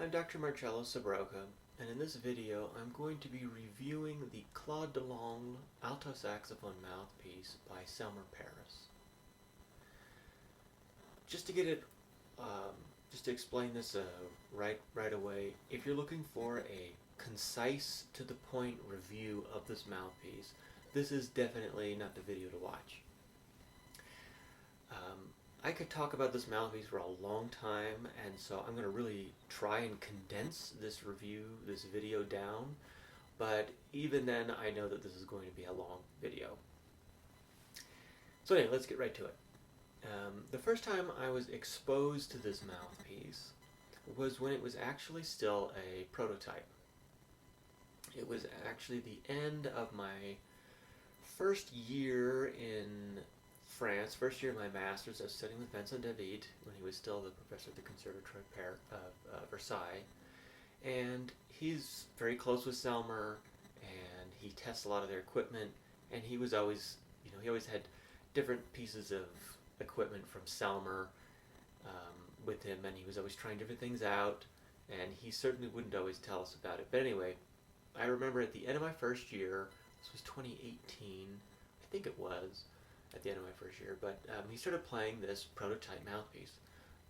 I'm Dr. Marcello Sbrocca, and in this video I'm going to be reviewing the Claude Delangle alto saxophone mouthpiece by Selmer, Paris. Just to get it, just to explain this right away, if you're looking for a concise, to-the-point review of this mouthpiece, this is definitely not the video to watch. I could talk about this mouthpiece for a long time, and so I'm going to really try and condense this video down, but even then I know that this is going to be a long video. So anyway, let's get right to it. The first time I was exposed to this mouthpiece was when it was actually still a prototype. It was actually the end of my first year in France, first year of my master's. I was studying with Vincent David when he was still the professor at the Conservatoire of Versailles. And he's very close with Selmer, and he tests a lot of their equipment, and he was always, he always had different pieces of equipment from Selmer with him, and he was always trying different things out, and he certainly wouldn't always tell us about it. But anyway, I remember at the end of my first year, this was 2018, I think it was, at the end of my first year, but he started playing this prototype mouthpiece.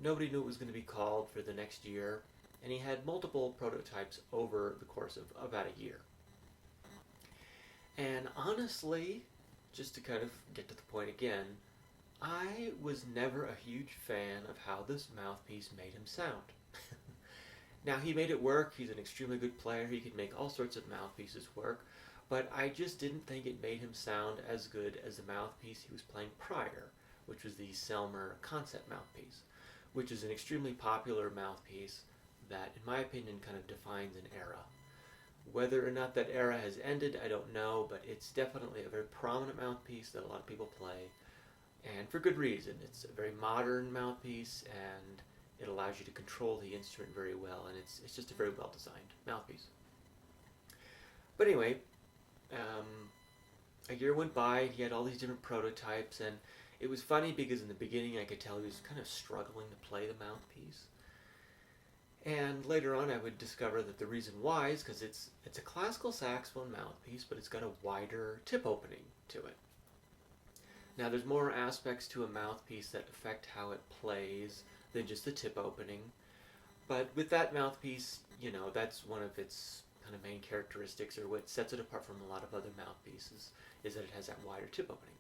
Nobody knew it was going to be called for the next year, and he had multiple prototypes over the course of about a year. And honestly, just to kind of get to the point again, I was never a huge fan of how this mouthpiece made him sound. Now, he made it work. He's an extremely good player. He could make all sorts of mouthpieces work, but I just didn't think it made him sound as good as the mouthpiece he was playing prior, which was the Selmer concept mouthpiece, which is an extremely popular mouthpiece that, in my opinion, kind of defines an era. Whether or not that era has ended, I don't know, but it's definitely a very prominent mouthpiece that a lot of people play, and for good reason. It's a very modern mouthpiece, and it allows you to control the instrument very well, and it's just a very well-designed mouthpiece. But anyway, a year went by, he had all these different prototypes, and it was funny because in the beginning I could tell he was kind of struggling to play the mouthpiece. And later on I would discover that the reason why is because it's a classical saxophone mouthpiece, but it's got a wider tip opening to it. Now, there's more aspects to a mouthpiece that affect how it plays than just the tip opening. But with that mouthpiece, that's one of its kind of main characteristics, or what sets it apart from a lot of other mouthpieces, is that it has that wider tip opening.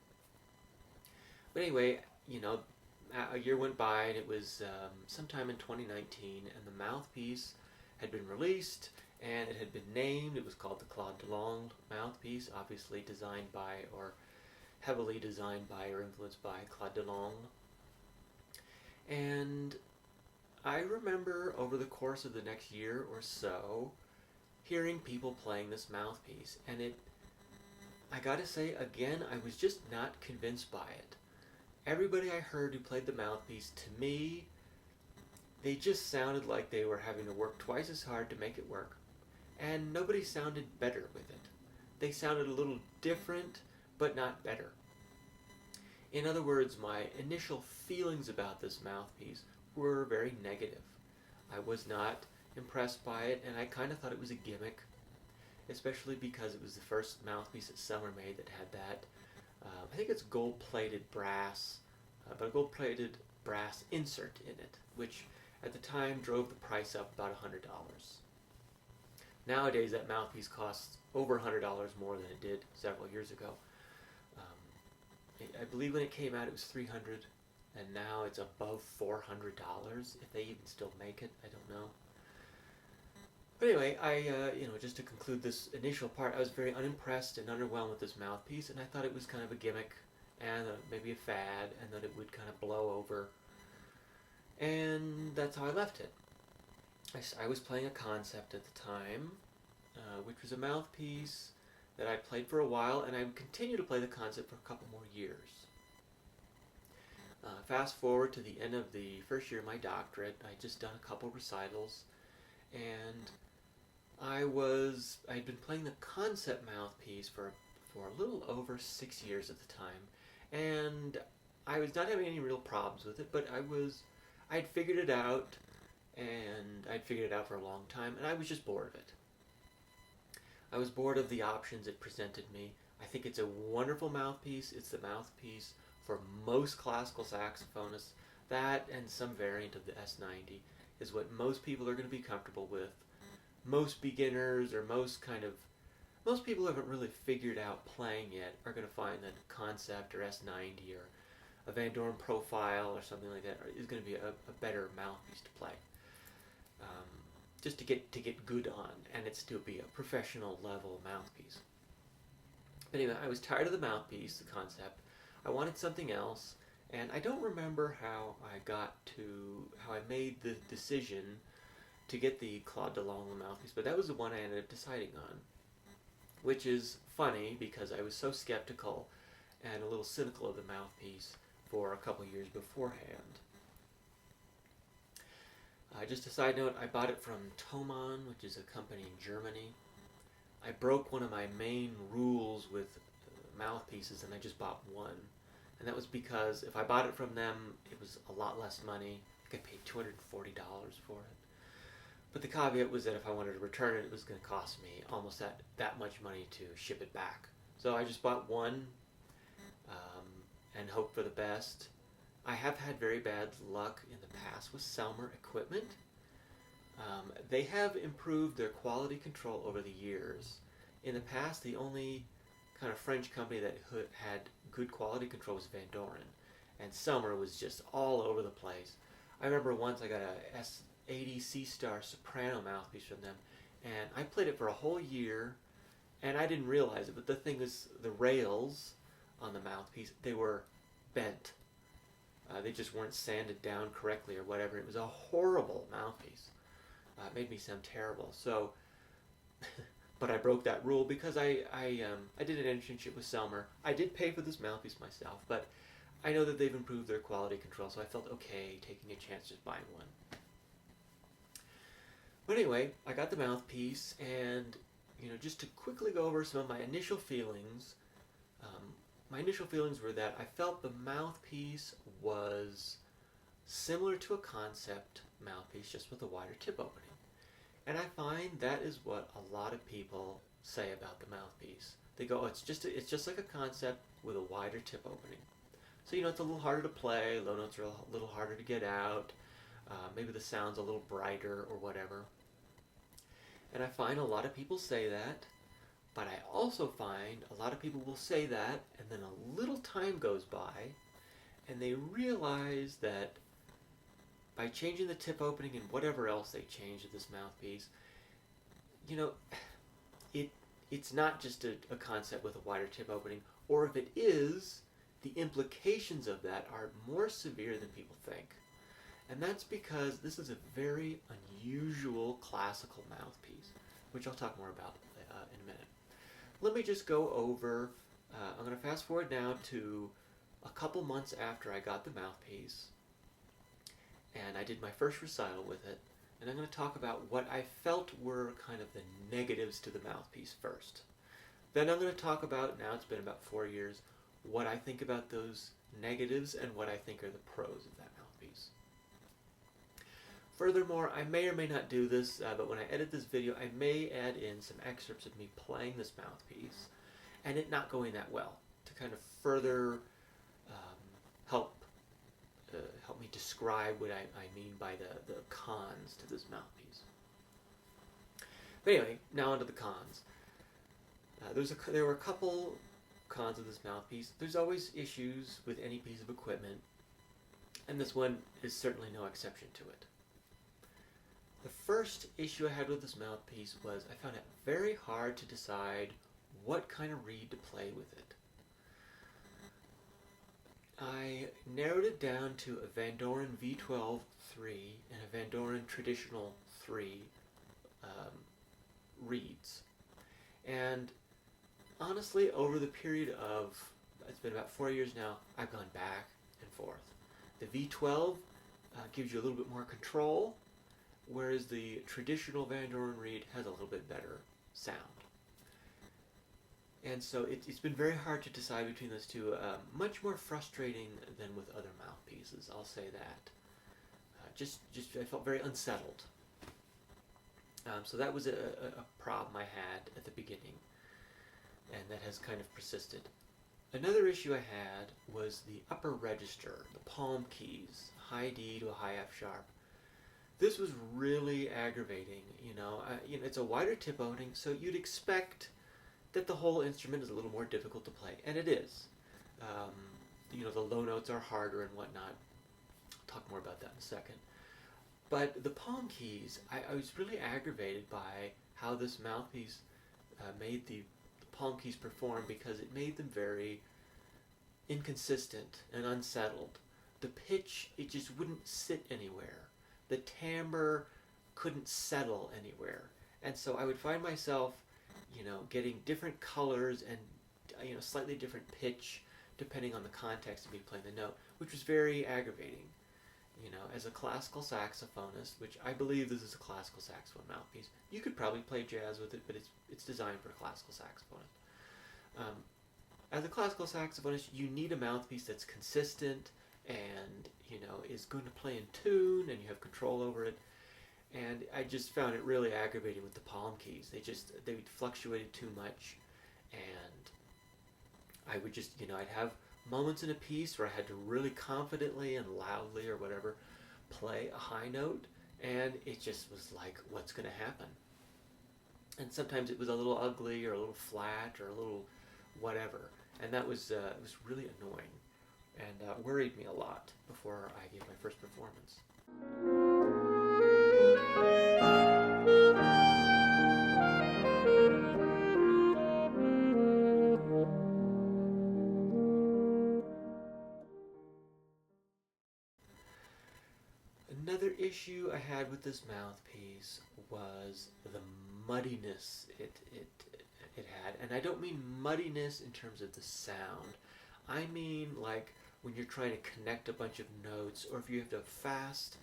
But anyway, a year went by, and it was sometime in 2019, and the mouthpiece had been released, and it had been named. It was called the Claude Delangle Mouthpiece, obviously designed by, or heavily designed by or influenced by, Claude Delangle. And I remember over the course of the next year or so hearing people playing this mouthpiece, and I gotta say again, I was just not convinced by it. Everybody I heard who played the mouthpiece, to me, they just sounded like they were having to work twice as hard to make it work, and nobody sounded better with it. They sounded a little different, but not better. In other words, my initial feelings about this mouthpiece were very negative. I was not impressed by it, and I kind of thought it was a gimmick, especially because it was the first mouthpiece that Selmer made that had that, I think it's gold-plated brass, but a gold-plated brass insert in it, which at the time drove the price up about $100. Nowadays, that mouthpiece costs over $100 more than it did several years ago. I believe when it came out it was $300, and now it's above $400, if they even still make it. I don't know. But anyway, just to conclude this initial part, I was very unimpressed and underwhelmed with this mouthpiece, and I thought it was kind of a gimmick, and maybe a fad, and that it would kind of blow over. And that's how I left it. I was playing a concept at the time, which was a mouthpiece that I played for a while, and I would continue to play the concept for a couple more years. Fast forward to the end of the first year of my doctorate, I'd just done a couple recitals, and I'd been playing the concept mouthpiece for a little over 6 years at the time, and I was not having any real problems with it, but I'd figured it out, and I'd figured it out for a long time, and I was just bored of it. I was bored of the options it presented me. I think it's a wonderful mouthpiece. It's the mouthpiece for most classical saxophonists. That and some variant of the S90 is what most people are going to be comfortable with. Most beginners or most people who haven't really figured out playing yet are going to find that Concept or S90 or a Van Doren Profile or something like that is going to be a better mouthpiece to play. Just to get good on, and it's to be a professional level mouthpiece. But anyway, I was tired of the mouthpiece, the Concept. I wanted something else, and I don't remember how I made the decision to get the Claude Delangle Mouthpiece, but that was the one I ended up deciding on, which is funny because I was so skeptical and a little cynical of the mouthpiece for a couple years beforehand. Just a side note, I bought it from Thomann, which is a company in Germany. I broke one of my main rules with mouthpieces, and I just bought one. And that was because if I bought it from them, it was a lot less money. I think I paid $240 for it. But the caveat was that if I wanted to return it, it was going to cost me almost that much money to ship it back. So I just bought one and hoped for the best. I have had very bad luck in the past with Selmer equipment. They have improved their quality control over the years. In the past, the only kind of French company that had good quality control was Van Doren, and Selmer was just all over the place. I remember once I got a S80 C-Star soprano mouthpiece from them, and I played it for a whole year, and I didn't realize it, but the thing is, the rails on the mouthpiece, they were bent. They just weren't sanded down correctly or whatever. It was a horrible mouthpiece. It made me sound terrible. So, but I broke that rule because I did an internship with Selmer. I did pay for this mouthpiece myself, but I know that they've improved their quality control, so I felt okay taking a chance just buying one. But anyway, I got the mouthpiece, and just to quickly go over some of my initial feelings. My initial feelings were that I felt the mouthpiece was similar to a Concept mouthpiece, just with a wider tip opening. And I find that is what a lot of people say about the mouthpiece. They go, oh, it's just like a Concept with a wider tip opening. So it's a little harder to play, low notes are a little harder to get out, maybe the sound's a little brighter or whatever. And I find a lot of people say that. But I also find a lot of people will say that, and then a little time goes by, and they realize that by changing the tip opening and whatever else they change with this mouthpiece, it's not just a Concept with a wider tip opening, or if it is, the implications of that are more severe than people think. And that's because this is a very unusual classical mouthpiece, which I'll talk more about in a minute. Let me just go over, I'm going to fast forward now to a couple months after I got the mouthpiece, and I did my first recital with it, and I'm going to talk about what I felt were kind of the negatives to the mouthpiece first. Then I'm going to talk about, now it's been about 4 years, what I think about those negatives and what I think are the pros of that mouthpiece. Furthermore, I may or may not do this, but when I edit this video, I may add in some excerpts of me playing this mouthpiece and it not going that well to kind of further help me describe what I mean by the cons to this mouthpiece. But anyway, now onto the cons. There were a couple cons of this mouthpiece. There's always issues with any piece of equipment, and this one is certainly no exception to it. The first issue I had with this mouthpiece was I found it very hard to decide what kind of reed to play with it. I narrowed it down to a Van Doren V12 3 and a Van Doren traditional 3 reeds. And honestly, over the period of, it's been about 4 years now, I've gone back and forth. The V12 gives you a little bit more control, whereas the traditional Van Doren reed has a little bit better sound. And so it's been very hard to decide between those two, much more frustrating than with other mouthpieces, I'll say that. just I felt very unsettled. So that was a problem I had at the beginning, and that has kind of persisted. Another issue I had was the upper register, the palm keys, high D to a high F sharp. This was really aggravating. It's a wider tip opening, so you'd expect that the whole instrument is a little more difficult to play, and it is. The low notes are harder and whatnot. I'll talk more about that in a second. But the palm keys, I was really aggravated by how this mouthpiece made the palm keys perform, because it made them very inconsistent and unsettled. The pitch, it just wouldn't sit anywhere. The timbre couldn't settle anywhere. And so I would find myself, getting different colors and, slightly different pitch depending on the context of me playing the note, which was very aggravating. As a classical saxophonist, which I believe this is a classical saxophone mouthpiece, you could probably play jazz with it, but it's designed for a classical saxophonist. As a classical saxophonist, you need a mouthpiece that's consistent and, is going to play in tune, and you have control over it. And I just found it really aggravating with the palm keys. They fluctuated too much, and I would just, I'd have moments in a piece where I had to really confidently and loudly or whatever play a high note, and it just was like, what's going to happen? And sometimes it was a little ugly or a little flat or a little whatever, and that was it was really annoying and worried me a lot before I gave my first performance. Another issue I had with this mouthpiece was the muddiness it had. And I don't mean muddiness in terms of the sound. I mean like when you're trying to connect a bunch of notes, or if you have a fast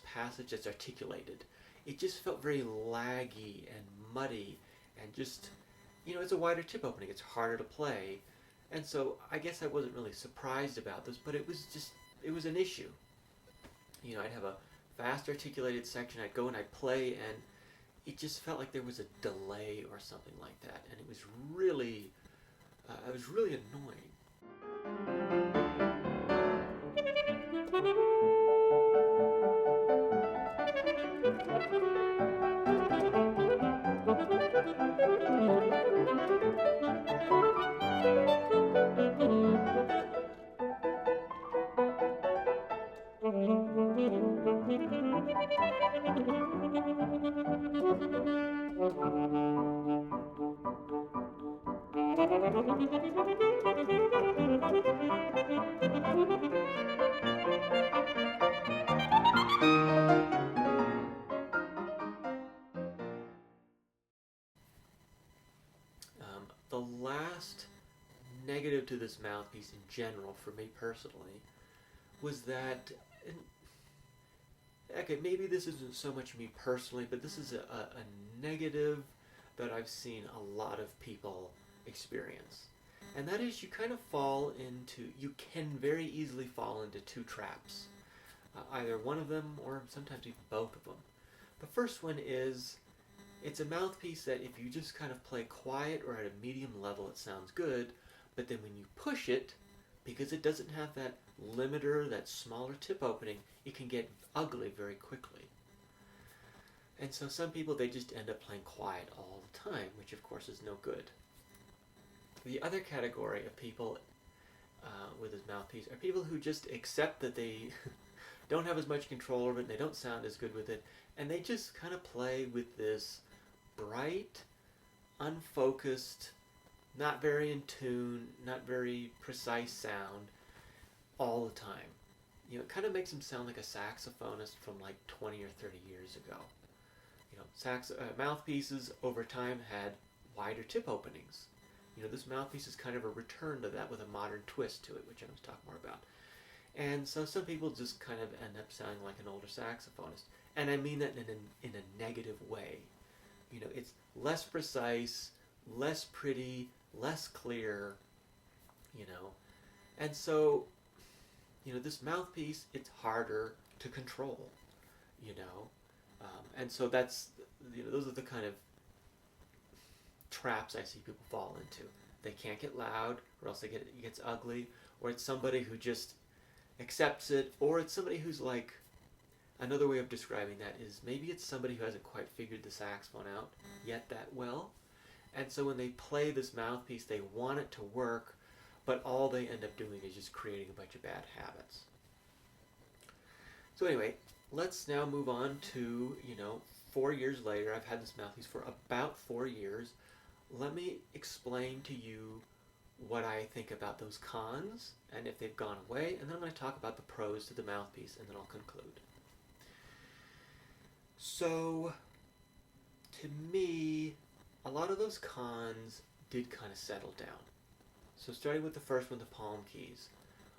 passage that's articulated. It just felt very laggy and muddy, and just, it's a wider tip opening. It's harder to play. And so I guess I wasn't really surprised about this, but it was an issue. I'd have a fast articulated section, I'd go and I'd play, and it just felt like there was a delay or something like that, and it was really annoying. The last negative to this mouthpiece in general, for me personally, was that, okay, maybe this isn't so much me personally, but this is a negative that I've seen a lot of people experience. And that is, you can very easily fall into two traps. Either one of them, or sometimes even both of them. The first one is, it's a mouthpiece that if you just kind of play quiet or at a medium level, it sounds good, but then when you push it, because it doesn't have that limiter, that smaller tip opening, it can get ugly very quickly. And so some people, they just end up playing quiet all the time, which of course is no good. The other category of people with this mouthpiece are people who just accept that they don't have as much control over it, and they don't sound as good with it, and they just kind of play with this bright, unfocused, not very in tune, not very precise sound all the time. It kind of makes them sound like a saxophonist from like 20 or 30 years ago. Mouthpieces over time had wider tip openings. This mouthpiece is kind of a return to that with a modern twist to it, which I'm going to talk more about. And so some people just kind of end up sounding like an older saxophonist. And I mean that in a negative way. It's less precise, less pretty, less clear, And so, this mouthpiece, it's harder to control, you know. And so that's, those are the kind of traps I see people fall into. They can't get loud, or else it gets ugly, or it's somebody who just accepts it, or it's somebody who's like, another way of describing that is maybe it's somebody who hasn't quite figured the saxophone out yet that well, and so when they play this mouthpiece, they want it to work, but all they end up doing is just creating a bunch of bad habits. So anyway, let's now move on to, 4 years later. I've had this mouthpiece for about 4 years. Let me explain to you what I think about those cons and if they've gone away, and then I'm going to talk about the pros to the mouthpiece, and then I'll conclude. So, to me, a lot of those cons did kind of settle down. So starting with the first one, the palm keys.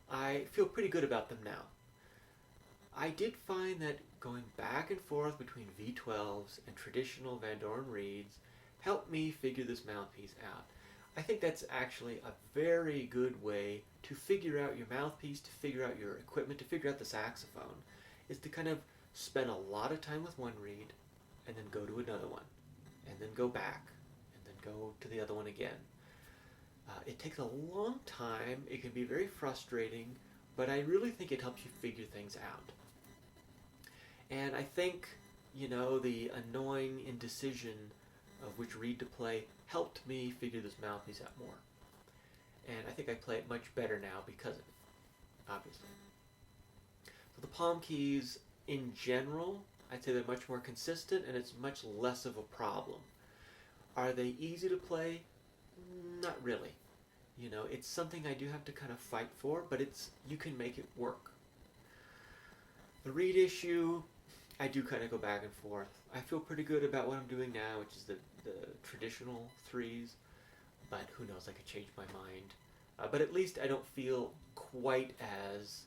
I feel pretty good about them now. I did find that going back and forth between V12s and traditional Van Doren reeds helped me figure this mouthpiece out. I think that's actually a very good way to figure out your mouthpiece, to figure out your equipment, to figure out the saxophone, is to kind of spend a lot of time with one reed and then go to another one and then go back and then go to the other one again. It takes a long time. It can be very frustrating, but I really think it helps you figure things out. And I think, the annoying indecision of which reed to play helped me figure this mouthpiece out more. And I think I play it much better now because of it, obviously. So the palm keys, in general, I'd say they're much more consistent and it's much less of a problem. Are they easy to play? Not really. It's something I do have to kind of fight for, but you can make it work. The reed issue, I do kind of go back and forth. I feel pretty good about what I'm doing now, which is the traditional threes, but who knows, I could change my mind. But at least I don't feel quite as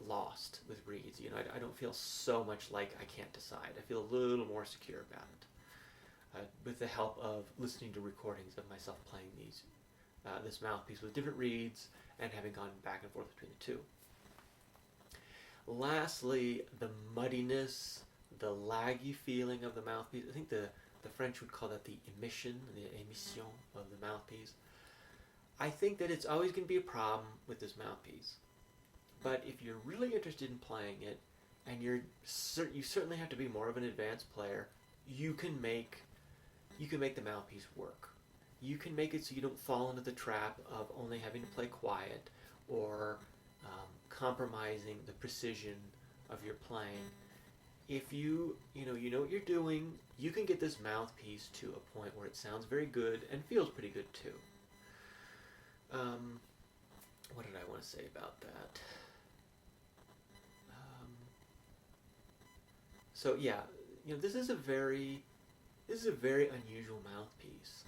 lost with reeds. I don't feel so much like I can't decide. I feel a little more secure about it. With the help of listening to recordings of myself playing this mouthpiece with different reeds and having gone back and forth between the two. Lastly, the muddiness, the laggy feeling of the mouthpiece. I think the French would call that the émission of the mouthpiece. I think that it's always going to be a problem with this mouthpiece. But if you're really interested in playing it, and you certainly have to be more of an advanced player, you can make the mouthpiece work. You can make it so you don't fall into the trap of only having to play quiet or compromising the precision of your playing. If you know what you're doing, you can get this mouthpiece to a point where it sounds very good and feels pretty good too. What did I want to say about that? So yeah, this is a very unusual mouthpiece.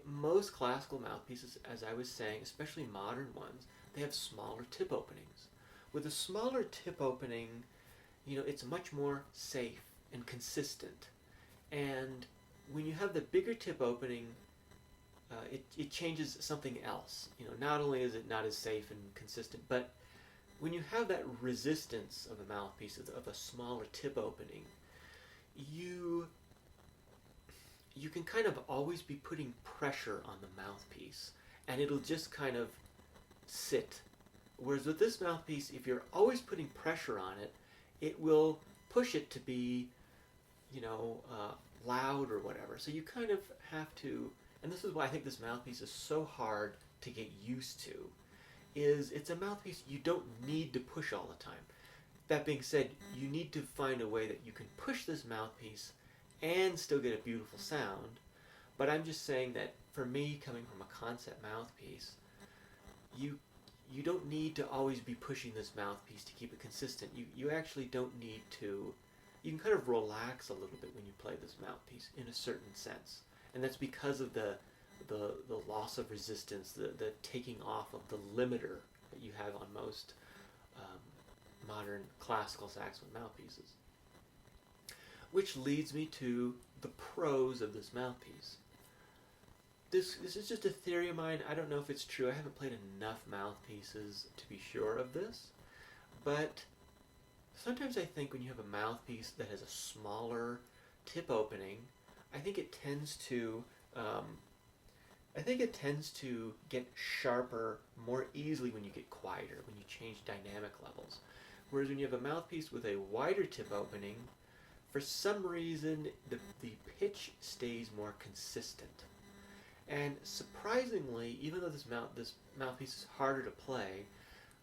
Most classical mouthpieces, as I was saying, especially modern ones, they have smaller tip openings. With a smaller tip opening, it's much more safe and consistent. And when you have the bigger tip opening, it changes something else. Not only is it not as safe and consistent, but when you have that resistance of a mouthpiece, of a smaller tip opening, you can kind of always be putting pressure on the mouthpiece, and it'll just kind of sit. Whereas with this mouthpiece, if you're always putting pressure on it, it will push it to be, loud or whatever. So you kind of have to, and this is why I think this mouthpiece is so hard to get used to, is it's a mouthpiece you don't need to push all the time. That being said, you need to find a way that you can push this mouthpiece and still get a beautiful sound. But I'm just saying that for me, coming from a concept mouthpiece, you don't need to always be pushing this mouthpiece to keep it consistent. You actually don't need to. You can kind of relax a little bit when you play this mouthpiece in a certain sense. And that's because of the loss of resistance, the taking off of the limiter that you have on most modern classical saxophone mouthpieces. Which leads me to the pros of this mouthpiece. This is just a theory of mine. I don't know if it's true. I haven't played enough mouthpieces to be sure of this. But sometimes I think when you have a mouthpiece that has a smaller tip opening, I think it tends to um, get sharper more easily when you get quieter, when you change dynamic levels. Whereas when you have a mouthpiece with a wider tip opening, for some reason the pitch stays more consistent. And surprisingly, even though this mouthpiece is harder to play,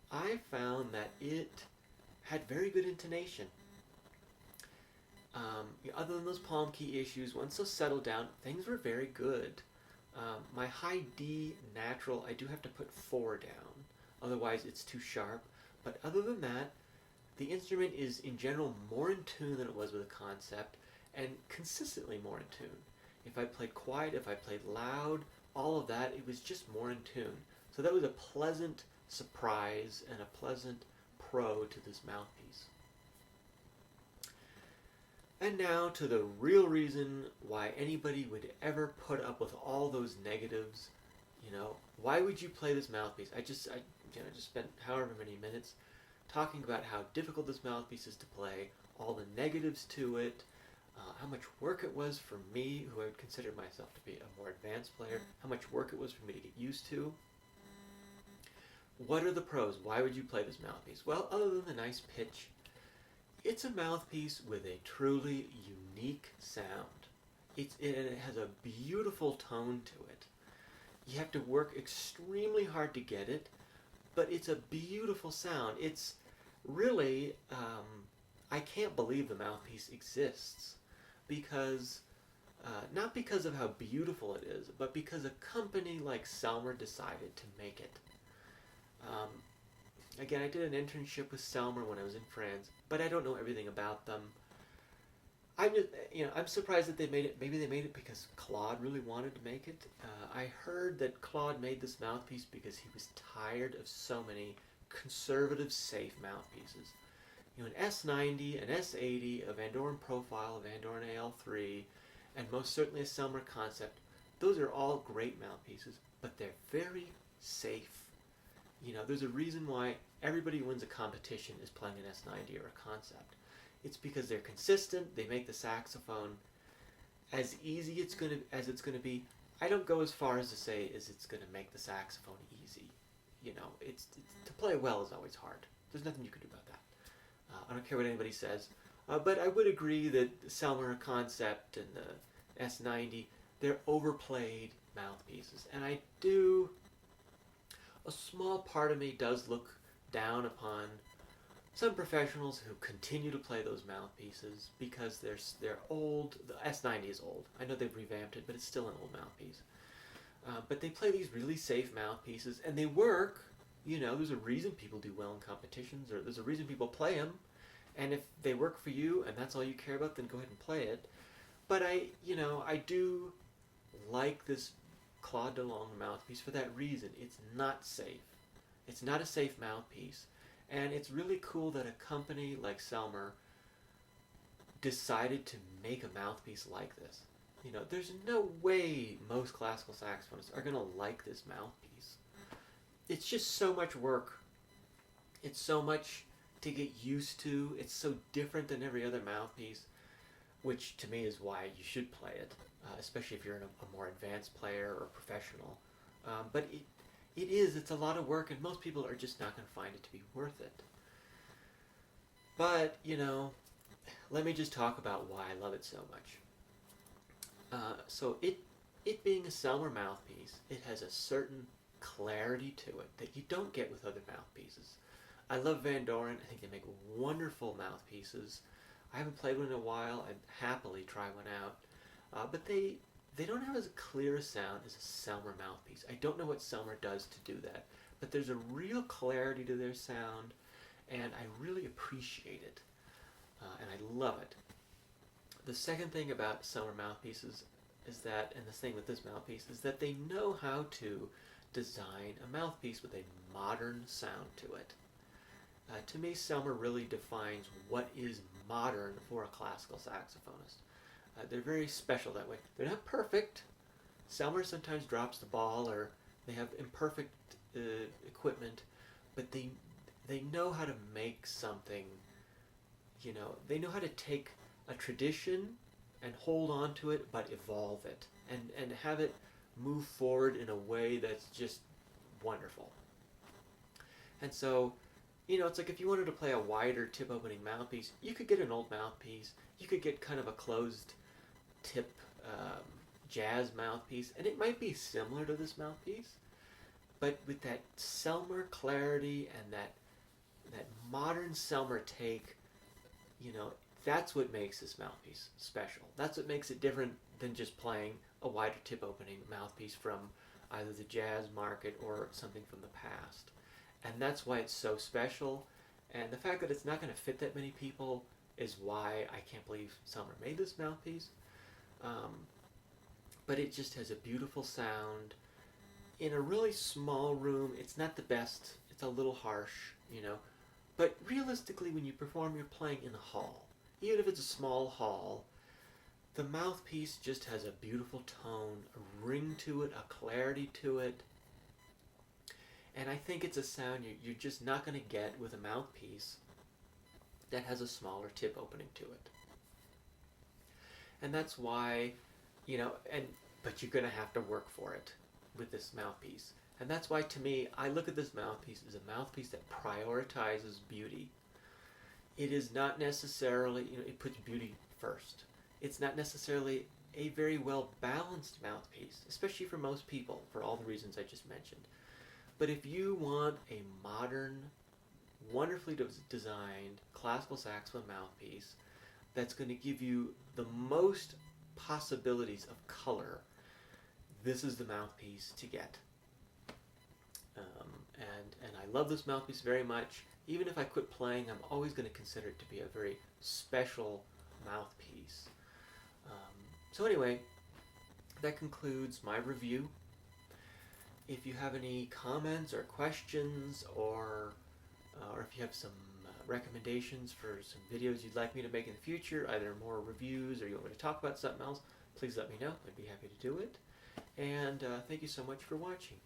I found that it had very good intonation. Other than those palm key issues, once those settled down, things were very good. My high D natural, I do have to put 4 down, otherwise it's too sharp. But other than that, the instrument is in general more in tune than it was with a concept, and consistently more in tune. If I played quiet, if I played loud, all of that, it was just more in tune. So that was a pleasant surprise and a pleasant pro to this mouthpiece. And now to the real reason why anybody would ever put up with all those negatives. Why would you play this mouthpiece? I just spent however many minutes talking about how difficult this mouthpiece is to play, all the negatives to it, how much work it was for me, who I would consider myself to be a more advanced player, how much work it was for me to get used to. What are the pros? Why would you play this mouthpiece? Well, other than the nice pitch, it's a mouthpiece with a truly unique sound. It has a beautiful tone to it. You have to work extremely hard to get it, but it's a beautiful sound. It's really, I can't believe the mouthpiece exists because, not because of how beautiful it is, but because a company like Selmer decided to make it. Again, I did an internship with Selmer when I was in France, but I don't know everything about them. I'm surprised that they made it. Maybe they made it because Claude really wanted to make it. I heard that Claude made this mouthpiece because he was tired of so many conservative, safe mouthpieces. An S90, an S80, a Van Doren Profile, a Van Doren AL3, and most certainly a Selmer Concept. Those are all great mouthpieces, but they're very safe. There's a reason why everybody who wins a competition is playing an S90 or a Concept. It's because they're consistent. They make the saxophone as easy as it's going to be. I don't go as far as to say it's going to make the saxophone easy. It's to play well is always hard. There's nothing you can do about that. I don't care what anybody says. But I would agree that the Selmer Concept and the S90, they're overplayed mouthpieces. And a small part of me does look down upon some professionals who continue to play those mouthpieces because they're old. The S90 is old. I know they've revamped it, but it's still an old mouthpiece. But they play these really safe mouthpieces, and they work. There's a reason people do well in competitions, or there's a reason people play them. And if they work for you, and that's all you care about, then go ahead and play it. But I do like this Claude Delangle mouthpiece for that reason. It's not safe. It's not a safe mouthpiece. And it's really cool that a company like Selmer decided to make a mouthpiece like this. There's no way most classical saxophonists are going to like this mouthpiece. It's just so much work. It's so much to get used to. It's so different than every other mouthpiece, which to me is why you should play it, especially if you're a more advanced player or professional. But it's a lot of work, and most people are just not going to find it to be worth it. But, let me just talk about why I love it so much. So it being a Selmer mouthpiece, it has a certain clarity to it that you don't get with other mouthpieces. I love Van Doren. I think they make wonderful mouthpieces. I haven't played one in a while. I'd happily try one out. But they don't have as clear a sound as a Selmer mouthpiece. I don't know what Selmer does to do that, but there's a real clarity to their sound, and I really appreciate it, and I love it. The second thing about Selmer mouthpieces is that, and the thing with this mouthpiece, is that they know how to design a mouthpiece with a modern sound to it. To me, Selmer really defines what is modern for a classical saxophonist. They're very special that way. They're not perfect. Selmer sometimes drops the ball, or they have imperfect equipment, but they they know how to make something, they know how to take a tradition and hold on to it, but evolve it and have it move forward in a way that's just wonderful. And so, it's like if you wanted to play a wider tip opening mouthpiece, you could get an old mouthpiece. You could get kind of a closed tip jazz mouthpiece, and it might be similar to this mouthpiece, but with that Selmer clarity and that modern Selmer take, that's what makes this mouthpiece special. That's what makes it different than just playing a wider tip opening mouthpiece from either the jazz market or something from the past. And that's why it's so special. And the fact that it's not going to fit that many people is why I can't believe Selmer made this mouthpiece. But it just has a beautiful sound. In a really small room, it's not the best. It's a little harsh, But realistically, when you perform, you're playing in a hall. Even if it's a small hall, the mouthpiece just has a beautiful tone, a ring to it, a clarity to it. And I think it's a sound you're just not going to get with a mouthpiece that has a smaller tip opening to it. And that's why, but you're going to have to work for it with this mouthpiece. And that's why, to me, I look at this mouthpiece as a mouthpiece that prioritizes beauty. It is not necessarily, it puts beauty first. It's not necessarily a very well-balanced mouthpiece, especially for most people, for all the reasons I just mentioned. But if you want a modern, wonderfully designed classical saxophone mouthpiece that's going to give you the most possibilities of color, this is the mouthpiece to get. And I love this mouthpiece very much. Even if I quit playing, I'm always going to consider it to be a very special mouthpiece. So anyway, that concludes my review. If you have any comments or questions, or if you have some recommendations for some videos you'd like me to make in the future, either more reviews or you want me to talk about something else, please let me know. I'd be happy to do it. And thank you so much for watching.